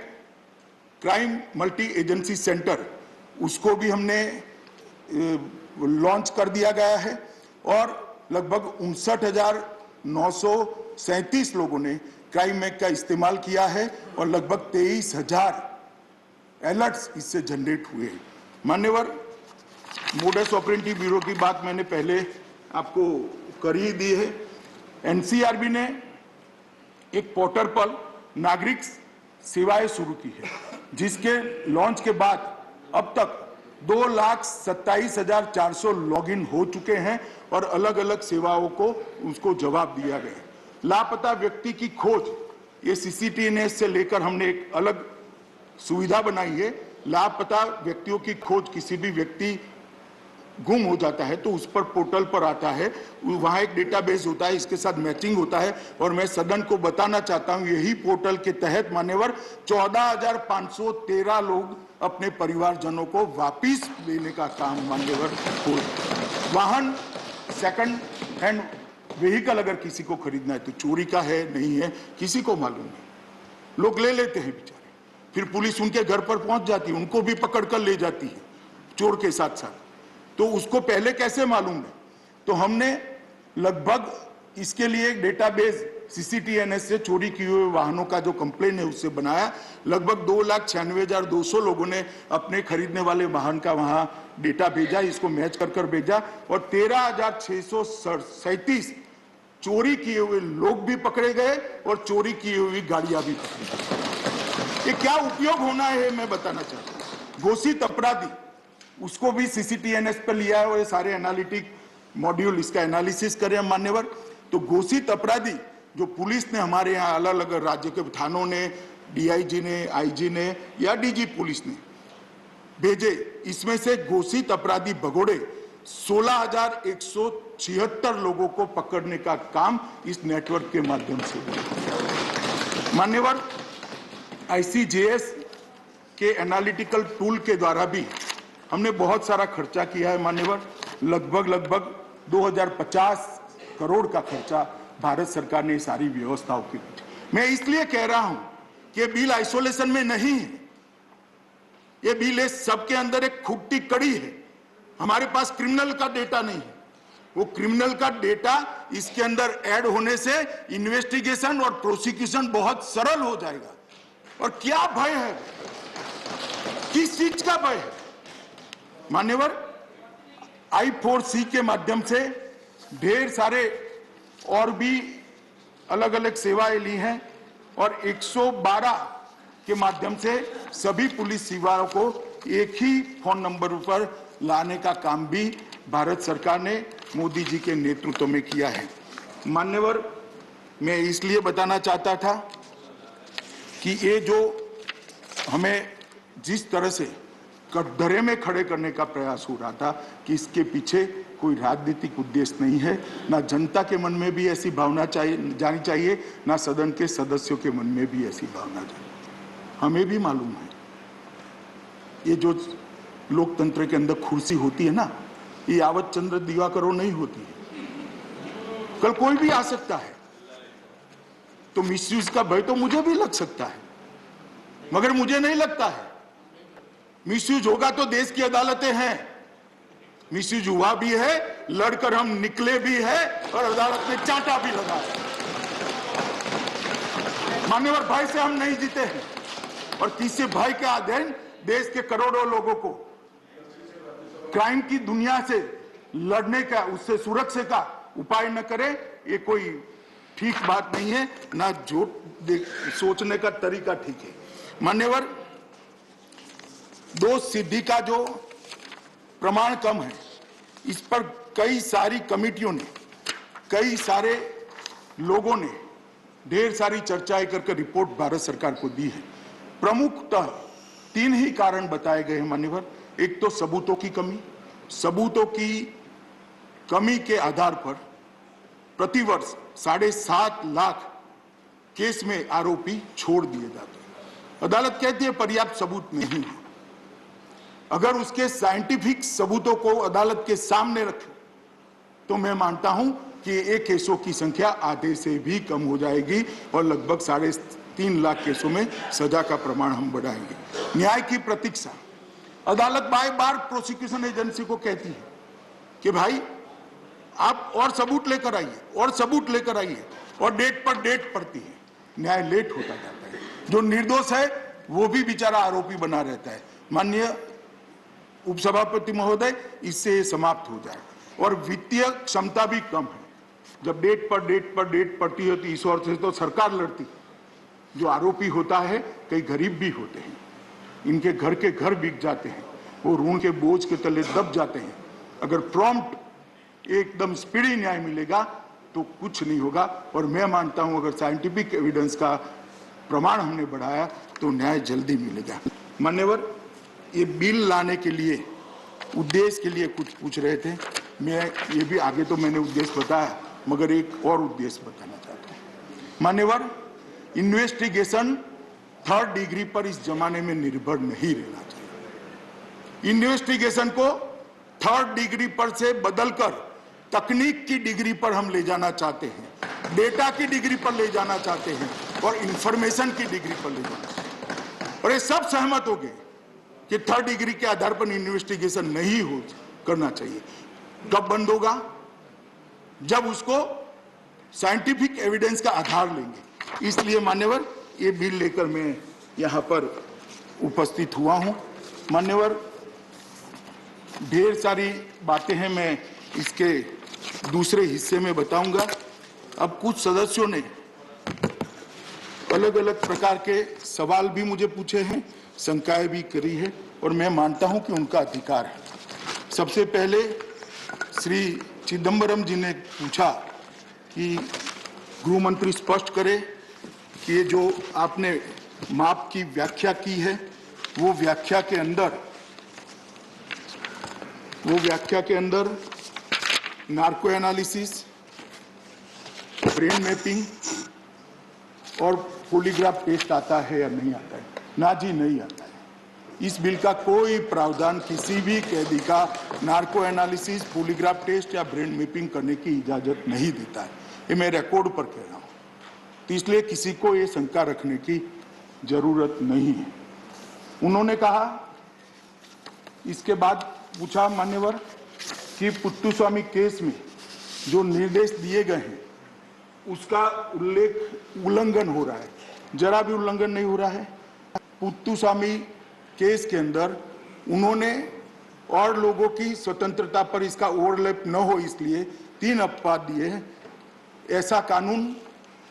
crime multi agency centre, उसको भी हमने लॉन्च कर दिया गया है और लगभग 59,937 लोगों ने क्राइम एक्ट का इस्तेमाल किया है और लगभग 23,000 अलर्ट्स इससे जनरेट हुए हैं। मान्यवर, मोडस ऑपरेंडी ब्यूरो की बात मैंने पहले आपको कर ही दी है। NCRB ने एक पोर्टल पर नागरिक सेवाएं शुरू की है जिसके लॉन्च के बाद अब तक 2,27,400 लॉगिन हो चुके हैं और अलग अलग सेवाओं को उसको जवाब दिया गया। लापता व्यक्ति की खोज, ये CCTNS से लेकर हमने एक अलग सुविधा बनाई है। लापता व्यक्तियों की खोज, किसी भी व्यक्ति गुम हो जाता है तो उस पर पोर्टल पर आता है, वहां एक डेटाबेस होता है, इसके साथ मैचिंग होता है और मैं सदन को बताना चाहता हूं यही पोर्टल के तहत मान्यवर 14,513 लोग अपने परिवारजनों को वापिस लेने का काम मान्यवर हो। वाहन सेकंड हैंड व्हीकल अगर किसी को खरीदना है तो चोरी का है नहीं है किसी को मालूम नहीं, लोग ले लेते हैं बेचारे, फिर पुलिस उनके घर पर पहुंच जाती है, उनको भी पकड़ कर ले जाती है चोर के साथ साथ, तो उसको पहले कैसे मालूम है? तो हमने लगभग इसके लिए एक डेटाबेस CCTNS से चोरी किए हुए वाहनों का जो कंप्लेन है उससे बनाया। लगभग 2,96,200 लोगों ने अपने खरीदने वाले वाहन का वहां डेटा भेजा, इसको मैच कर भेजा और 13,637 चोरी किए हुए लोग भी पकड़े गए और चोरी की हुई गाड़ियां भी पकड़ी गई। ये क्या उपयोग होना है मैं बताना चाहता हूं। घोषित अपराधी, उसको भी CCTNS पर लिया है और ये सारे एनालिटिक मॉड्यूल इसका एनालिसिस करें मान्यवर। तो घोषित अपराधी जो पुलिस ने हमारे यहाँ अलग अलग राज्य के थानों ने, DIG ने, IG ने या DG पुलिस ने भेजे, इसमें से घोषित अपराधी भगोड़े 16,176 लोगों को पकड़ने का काम इस नेटवर्क के माध्यम से मान्यवर। ICJS के एनालिटिकल टूल के द्वारा भी हमने बहुत सारा खर्चा किया है मान्यवर। लगभग 2050 करोड़ का खर्चा भारत सरकार ने सारी व्यवस्थाओं की। मैं इसलिए कह रहा हूं कि बिल आइसोलेशन में नहीं है, ये बिल सबके अंदर एक खूंटी कड़ी है। हमारे पास क्रिमिनल का डेटा नहीं है, वो क्रिमिनल का डेटा इसके अंदर ऐड होने से इन्वेस्टिगेशन और प्रोसिक्यूशन बहुत सरल हो जाएगा। और क्या भय है, किस चीज का भय है? मान्यवर, I4C के माध्यम से ढेर सारे और भी अलग अलग सेवाएं ली हैं और 112 के माध्यम से सभी पुलिस सेवाओं को एक ही फोन नंबर पर लाने का काम भी भारत सरकार ने मोदी जी के नेतृत्व में किया है। मान्यवर, मैं इसलिए बताना चाहता था कि ये जो हमें जिस तरह से कटघरे में खड़े करने का प्रयास हो रहा था कि इसके पीछे कोई राजनीतिक उद्देश्य नहीं है, ना जनता के मन में भी ऐसी भावना जानी चाहिए, ना सदन के सदस्यों के मन में भी ऐसी भावना जानी। हमें भी मालूम है ये जो लोकतंत्र के अंदर कुर्सी होती है ना, ये यावत चंद्र दिवाकरो नहीं होती है, कल कोई भी आ सकता है। तो मिसयूज का भय तो मुझे भी लग सकता है, मगर मुझे नहीं लगता है मिसयूज होगा तो देश की अदालतें हैं। मिसयूज हुआ भी है, लड़कर हम निकले भी है और अदालत ने चांटा भी लगाया। मान्यवर, भय से हम नहीं जीते हैं और किसी भय के अधीन देश के करोड़ों लोगों को क्राइम की दुनिया से लड़ने का, उससे सुरक्षा का उपाय न करे, ये कोई ठीक बात नहीं है, ना जो सोचने का तरीका ठीक है। मान्यवर, दोष सिद्धि का जो प्रमाण कम है, इस पर कई सारी कमेटियों ने, कई सारे लोगों ने ढेर सारी चर्चाएं करके रिपोर्ट भारत सरकार को दी है। प्रमुखतः 3 ही कारण बताए गए हैं मान्यवर। एक तो सबूतों की कमी, सबूतों की कमी के आधार पर प्रतिवर्ष 7.5 लाख केस में आरोपी छोड़ दिए जाते हैं। अदालत कहती है पर्याप्त सबूत नहीं है। अगर उसके साइंटिफिक सबूतों को अदालत के सामने रखें तो मैं मानता हूं कि ये केसों की संख्या आधे से भी कम हो जाएगी और लगभग 3.5 लाख केसों में सजा का प्रमाण हम बढ़ाएंगे। न्याय की प्रतीक्षा, अदालत बार बार प्रोसिक्यूशन एजेंसी को कहती है कि भाई आप और सबूत लेकर आइए, और सबूत लेकर आइए, और डेट पर डेट पड़ती है, न्याय लेट होता जाता है। जो निर्दोष है वो भी बेचारा आरोपी बना रहता है। माननीय उपसभापति महोदय, इससे समाप्त हो जाए। और वित्तीय क्षमता भी कम है। जब डेट पर डेट पड़ती है तो इस ओर से तो सरकार लड़ती, जो आरोपी होता है कई गरीब भी होते हैं, इनके घर के घर बिक जाते हैं, वो ऋण के बोझ के तले दब जाते हैं। अगर प्रॉम्प्ट एकदम स्पीडी न्याय मिलेगा तो कुछ नहीं होगा। और मैं मानता हूं अगर साइंटिफिक एविडेंस का प्रमाण हमने बढ़ाया तो न्याय जल्दी मिलेगा। मान्यवर, ये बिल लाने के लिए उद्देश्य के लिए कुछ पूछ रहे थे, मैं ये भी आगे तो मैंने उद्देश्य बताया, मगर एक और उद्देश्य बताना चाहता हूं। मान्यवर, इन्वेस्टिगेशन 3rd डिग्री पर इस जमाने में निर्भर नहीं रहना चाहिए। इन्वेस्टिगेशन को 3rd डिग्री पर से बदलकर तकनीक की डिग्री पर हम ले जाना चाहते हैं, डेटा की डिग्री पर ले जाना चाहते हैं और इंफॉर्मेशन की डिग्री पर ले जाना चाहते हैं। और ये सब सहमत हो गए कि 3rd डिग्री के आधार पर इन्वेस्टिगेशन नहीं हो करना चाहिए। कब बंद होगा? जब उसको साइंटिफिक एविडेंस का आधार लेंगे। इसलिए मान्यवर, ये बिल लेकर मैं यहाँ पर उपस्थित हुआ हूँ। मान्यवर, ढेर सारी बातें हैं, मैं इसके दूसरे हिस्से में बताऊंगा। अब कुछ सदस्यों ने अलग अलग प्रकार के सवाल भी मुझे पूछे हैं, शंकाएं भी करी है और मैं मानता हूं कि उनका अधिकार है। सबसे पहले श्री चिदंबरम जी ने पूछा कि गृह मंत्री स्पष्ट करे कि ये जो आपने माप की व्याख्या की है वो व्याख्या के अंदर नार्को एनालिसिस, ब्रेन मैपिंग और पॉलीग्राफ टेस्ट आता है या नहीं आता है? ना जी, नहीं आता है। इस बिल का कोई प्रावधान किसी भी कैदी का नार्को एनालिसिस, पॉलीग्राफ टेस्ट या ब्रेन मैपिंग करने की इजाजत नहीं देता है। ये मैं रिकॉर्ड पर कह रहा हूं, तो इसलिए किसी को ये शंका रखने की जरूरत नहीं है। उन्होंने कहा, इसके बाद पूछा मान्यवर कि पुत्तुस्वामी केस में जो निर्देश दिए गए हैं उसका उल्लंघन हो रहा है, जरा भी उल्लंघन नहीं हो रहा है। पुत्तुस्वामी केस के अंदर उन्होंने और लोगों की स्वतंत्रता पर इसका ओवरलैप न हो इसलिए 3 अपवाद दिए हैं। ऐसा कानून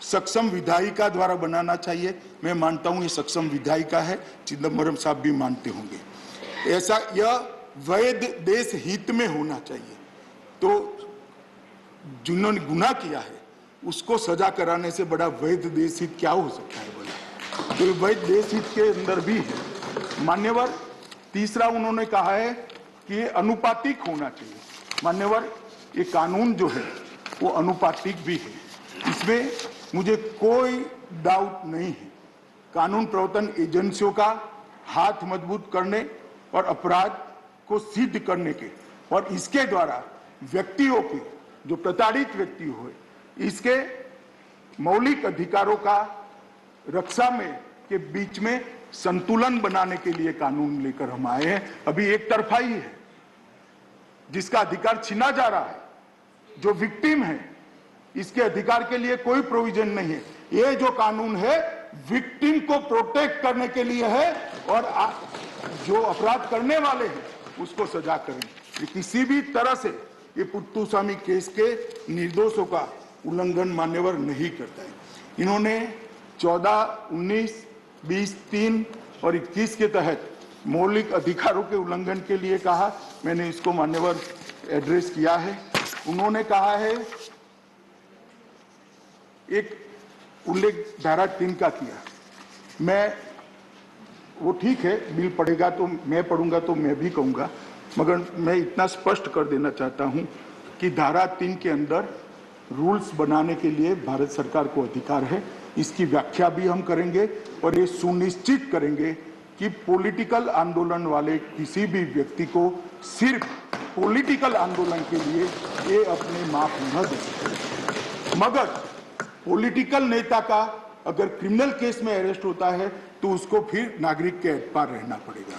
सक्षम विधायिका द्वारा बनाना चाहिए। मैं मानता हूं ये सक्षम विधायिका है, चिदंबरम साहब भी मानते होंगे। ऐसा यह वैध देश हित में होना चाहिए। तो जिन्होंने गुनाह किया है उसको सजा कराने से बड़ा वैध देश हित क्या हो सकता है बोला, तो वैध देश हित के अंदर भी है। मान्यवर, तीसरा उन्होंने कहा है कि ये अनुपातिक होना चाहिए। मान्यवर, ये कानून जो है वो अनुपातिक भी है, इसमें मुझे कोई डाउट नहीं है। कानून प्रवर्तन एजेंसियों का हाथ मजबूत करने और अपराध को सिद्ध करने के और इसके द्वारा व्यक्तियों के जो प्रताड़ित व्यक्ति हुए इसके मौलिक अधिकारों का रक्षा में के बीच में संतुलन बनाने के लिए कानून लेकर हम आए हैं। अभी एक तरफा ही है जिसका अधिकार छीना जा रहा है, जो विक्टिम है इसके अधिकार के लिए कोई प्रोविजन नहीं है। ये जो कानून है विक्टिम को प्रोटेक्ट करने के लिए है और जो अपराध करने वाले हैं उसको सजा करें। किसी भी तरह से ये पुत्तुस्वामी केस के निर्दोषों का उल्लंघन मान्यवर नहीं करता है। इन्होंने 14, 19, 20, 3 और 21 के तहत मौलिक अधिकारों के उल्लंघन के लिए कहा। मैंने इसको मान्यवर एड्रेस किया है। उन्होंने कहा है, एक उल्लेख धारा 3 का किया। मैं वो ठीक है, बिल पढ़ेगा तो मैं पढ़ूंगा तो मैं भी कहूंगा, मगर मैं इतना स्पष्ट कर देना चाहता हूं कि धारा 3 के अंदर रूल्स बनाने के लिए भारत सरकार को अधिकार है। इसकी व्याख्या भी हम करेंगे और ये सुनिश्चित करेंगे कि पॉलिटिकल आंदोलन वाले किसी भी व्यक्ति को सिर्फ पॉलिटिकल आंदोलन के लिए ये अपने माफ न दें। मगर पॉलिटिकल नेता का अगर क्रिमिनल केस में अरेस्ट होता है तो उसको फिर नागरिक के पार रहना पड़ेगा।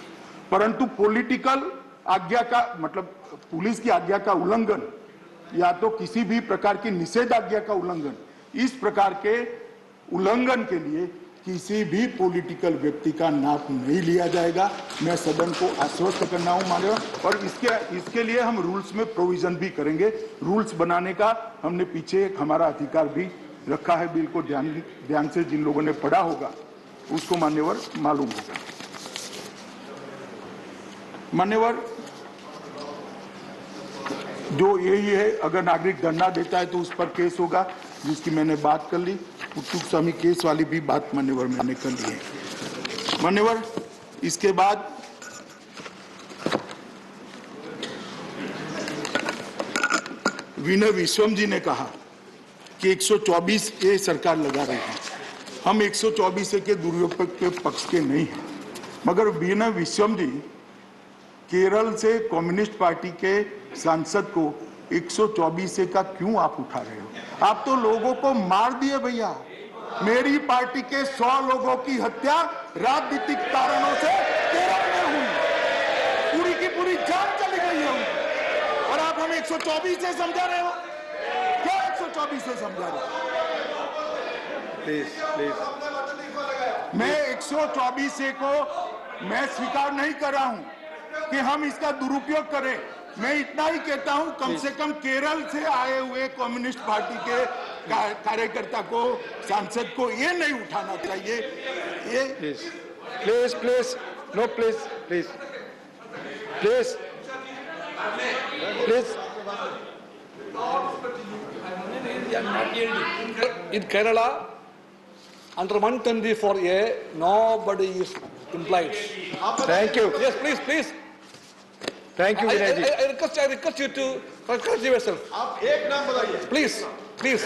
परंतु पॉलिटिकल आज्ञा का मतलब पुलिस की आज्ञा का उल्लंघन या तो किसी भी प्रकार की निषेधाज्ञा का उल्लंघन, इस प्रकार के उल्लंघन के लिए किसी भी पॉलिटिकल व्यक्ति का नाम नहीं लिया जाएगा। मैं सदन को आश्वस्त करना हूं माननीय, और इसके लिए हम रूल्स में प्रोविजन भी करेंगे। रूल्स बनाने का हमने पीछे हमारा अधिकार भी रखा है। बिल को ध्यान से जिन लोगों ने पढ़ा होगा उसको मान्यवर मालूम होगा। मान्यवर, जो यही है, अगर नागरिक धरना देता है तो उस पर केस होगा, जिसकी मैंने बात कर ली। पुत्तुस्वामी केस वाली भी बात मान्यवर मैंने कर ली है। मान्यवर, इसके बाद विनय विश्वम जी ने कहा कि 124A सरकार लगा रही है। हम 124A के दुरुपयोग के पक्ष के नहीं हैं, मगर विनय विश्वम जी केरल से कम्युनिस्ट पार्टी के सांसद को 124A का क्यों आप उठा रहे हो? आप तो लोगों को मार दिए भैया। मेरी पार्टी के 100 लोगों की हत्या राजनीतिक कारणों से केरल में हुई, पूरी की पूरी जान चली गई है उनकी, और आप हमें 124 से समझा रहे हो? क्या 124 से समझा रहे हो? प्लीज मैं 124A को मैं स्वीकार नहीं कर रहा हूं कि हम इसका दुरुपयोग करें। मैं इतना ही कहता हूं, कम से कम केरल से आए हुए कम्युनिस्ट पार्टी के कार्यकर्ता को, सांसद को ये नहीं उठाना चाहिए। ये please please no please please please please In Kerala, under 124A, nobody is implied. Thank you. Yes, please, please. Thank you, Vinay ji. I request you to correct yourself. आप एक नाम बताइए। Please, please.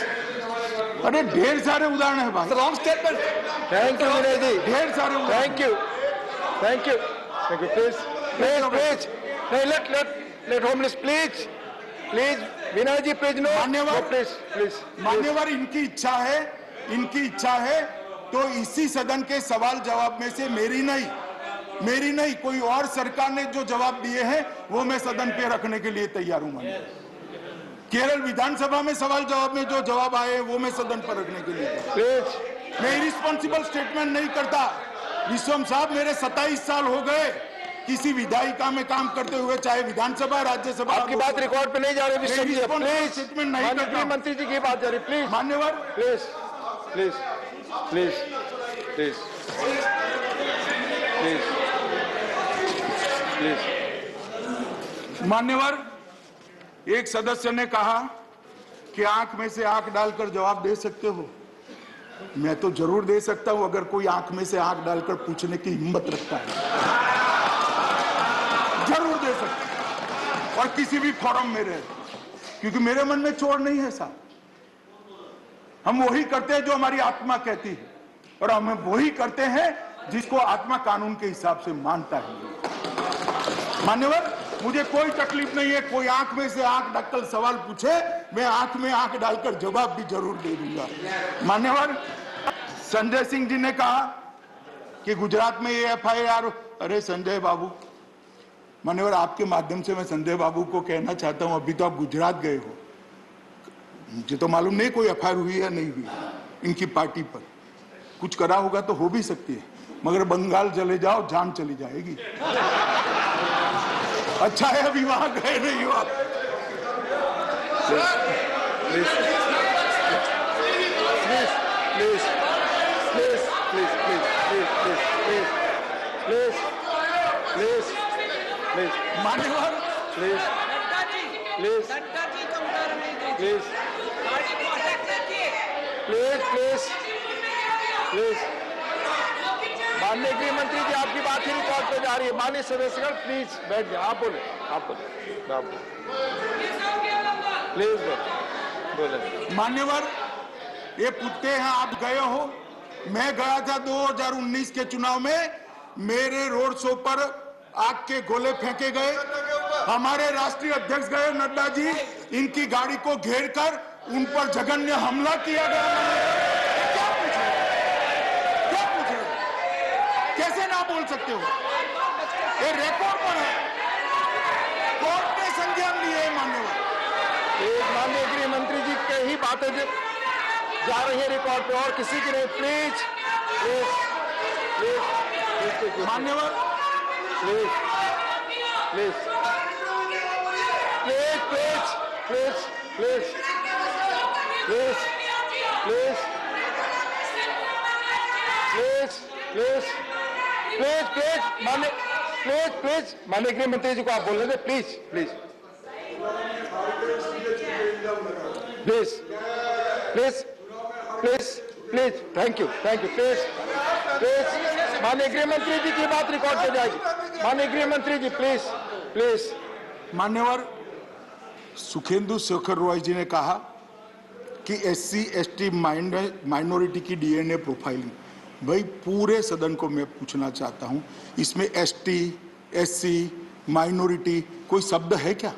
अरे ढेर सारे उदाहरण है भाई, It's a wrong statement. Thank you, Vinay ji. ढेर सारे उदाहरण। Thank you. Thank you. Thank you. Please, please, please. No, let homeless, please. Please, Vinay ji, please no. मान्यवर, No, please, please. मान्यवर, इनकी इच्छा है तो इसी सदन के सवाल जवाब में से मेरी नहीं कोई और सरकार ने जो जवाब दिए हैं वो मैं सदन पे रखने के लिए तैयार हूं। केरल विधानसभा में सवाल जवाब में जो जवाब आए वो मैं सदन पर रखने के लिए प्लीज। मैं इरिस्पॉन्सिबल स्टेटमेंट नहीं करता। विश्वम साहब, मेरे 27 साल हो गए किसी विधायिका में काम करते हुए, चाहे विधानसभा राज्यसभा। आपकी बात रिकॉर्ड पे नहीं जा रही विश्वम जी, प्लीज। स्टेटमेंट नहीं करता। गृह मंत्री जी की बात जा रही, प्लीज मान्यवर, please please please please please please. मान्यवर, एक सदस्य ने कहा कि आंख में से आंख डालकर जवाब दे सकते हो। मैं तो जरूर दे सकता हूं अगर कोई आंख में से आंख डालकर पूछने की हिम्मत रखता है, जरूर दे सकता हूं, और किसी भी फोरम में रहे, क्योंकि मेरे मन में चोर नहीं है साहब। हम वही करते हैं जो हमारी आत्मा कहती है, और हम वही करते हैं जिसको आत्मा कानून के हिसाब से मानता है। मान्यवर, मुझे कोई तकलीफ नहीं है, कोई आंख में से आंख डालकर सवाल पूछे, मैं आंख में आंख डालकर जवाब भी जरूर दे दूंगा। मान्यवर, संजय सिंह जी ने कहा कि गुजरात में ये FIR, अरे संजय बाबू, मान्यवर आपके माध्यम से मैं संजय बाबू को कहना चाहता हूं, अभी तो आप गुजरात गए हो, मुझे तो मालूम नहीं कोई FIR हुई है नहीं हुई इनकी पार्टी पर, कुछ करा होगा तो हो भी सकती है, मगर बंगाल चले जाओ जान चली जाएगी। अच्छा है अभी वहां गए नहीं हो आप। मान्यवर, please please please please please please. माननीय गृह मंत्री जी, आपकी बात ही रिकॉर्ड पे जा रही है। माननीय सदस्यगण प्लीज बैठ जाए, आप बोले, आप बोले, आप बोले, प्लीज बोले। मान्यवर, ये पूछते हैं आप गए हो, मैं गया था 2019 के चुनाव में, मेरे रोड शो पर आग के गोले फेंके गए, हमारे राष्ट्रीय अध्यक्ष गए नड्डा जी, इनकी गाड़ी को घेर कर उन पर जघन्य हमला किया गया। क्या पूछ रहे हो? कैसे ना बोल सकते हो? ये रिकॉर्ड पर है, कोर्ट ने संज्ञान लिए है। मान्यवर, माननीय गृह मंत्री जी के ही बातें जा रही है रिकॉर्ड पे, और किसी की नहीं। प्लीज प्लीज प्लीज मान्यवर, please please please please please please please please please please please मान्य प्लीज प्लीज माननीय गृह मंत्री जी को आप बोलने दें, please please please please please please. Thank you please please. माननीय गृह मंत्री जी की बात रिकॉर्ड पे जाएगी। माननीय गृह मंत्री जी प्लीज प्लीज। मान्यवर, सुखेंदु शेखर रॉय जी ने कहा कि SC ST माइनॉरिटी की DNA प्रोफाइलिंग, भाई पूरे सदन को मैं पूछना चाहता हूं, इसमें ST SC माइनॉरिटी कोई शब्द है क्या?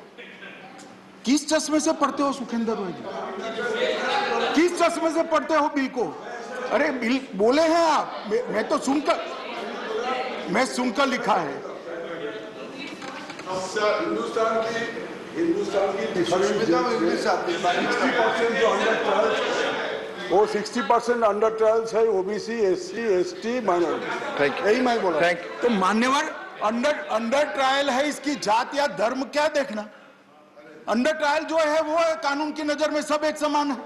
किस चश्मे से पढ़ते हो सुखेंद्र रॉय जी? किस चश्मे से पढ़ते हो बिल को? अरे बिल बोले हैं आप, मैं तो सुनकर लिखा है। हिंदुस्तान की डिफरेंस वो 60% अंडर ट्रायल्स है, OBC SC ST माइनॉरिटी, यही मैं बोला। Thank you. तो मान्यवर, अंडर ट्रायल है, इसकी जात या धर्म क्या देखना? अंडर ट्रायल जो है वो है, कानून की नजर में सब एक समान है,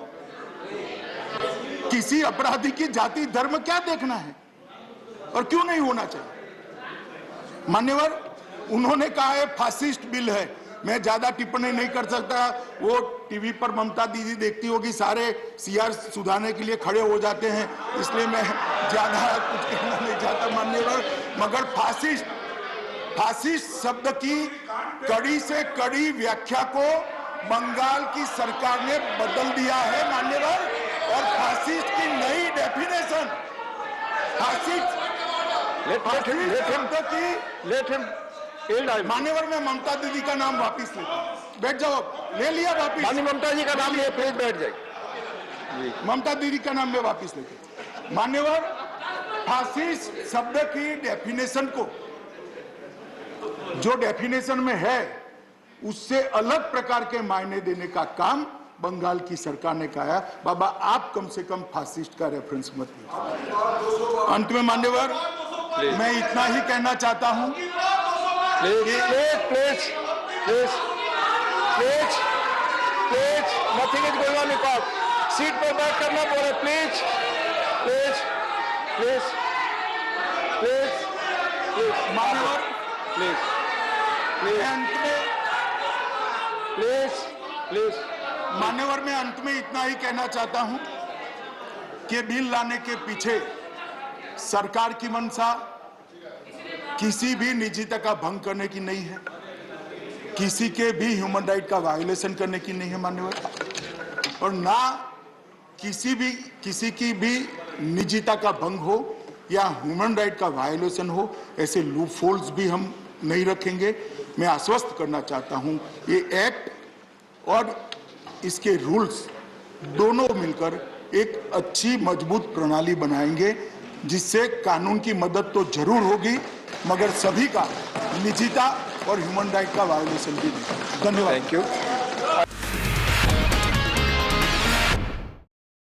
किसी अपराधी की जाति धर्म क्या देखना है, और क्यों नहीं होना चाहिए? मान्यवर, उन्होंने कहा है फासिस्ट बिल है, मैं ज्यादा टिप्पणी नहीं कर सकता, वो टीवी पर ममता दीदी देखती होगी, सारे CR सुधारने के लिए खड़े हो जाते हैं, इसलिए मैं ज्यादा कुछ कहना नहीं चाहता मान्यवर। मगर फासिस्ट शब्द की कड़ी से कड़ी व्याख्या को बंगाल की सरकार ने बदल दिया है मान्यवर, और फासिस्ट की नई डेफिनेशन, फासिस्ट मान्यवर, मैं ममता दीदी का नाम वापिस लेता हूं। बैठ जाओ, ले लिया वापिस। माननीय ममता जी का नाम लिए, प्लीज बैठ जाइए। ममता दीदी का नाम मैं वापिस लेता। मान्यवर, फासिस्ट शब्द की डेफिनेशन को, जो डेफिनेशन में है उससे अलग प्रकार के मायने देने का काम बंगाल की सरकार ने कहा है। बाबा आप कम से कम फासिस्ट का रेफरेंस मत लीजिए। अंत में मान्यवर मैं इतना ही कहना चाहता हूं please nothing is going on in court. Seat पर बैठ करना बोले please please please please please मान्यवर प्लीज अंत में प्लीज प्लीज मान्यवर मैं अंत में इतना ही कहना चाहता हूं कि बिल लाने के पीछे सरकार की मंशा किसी भी निजता का भंग करने की नहीं है, किसी के भी ह्यूमन राइट का वायोलेशन करने की नहीं है मान्यवर, और ना किसी की भी निजता का भंग हो या ह्यूमन राइट का वायोलेशन हो, ऐसे लूप होल्स भी हम नहीं रखेंगे। मैं आश्वस्त करना चाहता हूं ये एक्ट और इसके रूल्स दोनों मिलकर एक अच्छी मजबूत प्रणाली बनाएंगे जिससे कानून की मदद तो जरूर होगी मगर सभी का निजता और ह्यूमन राइट का वायोलेशन भी नहीं। धन्यवाद। Thank you.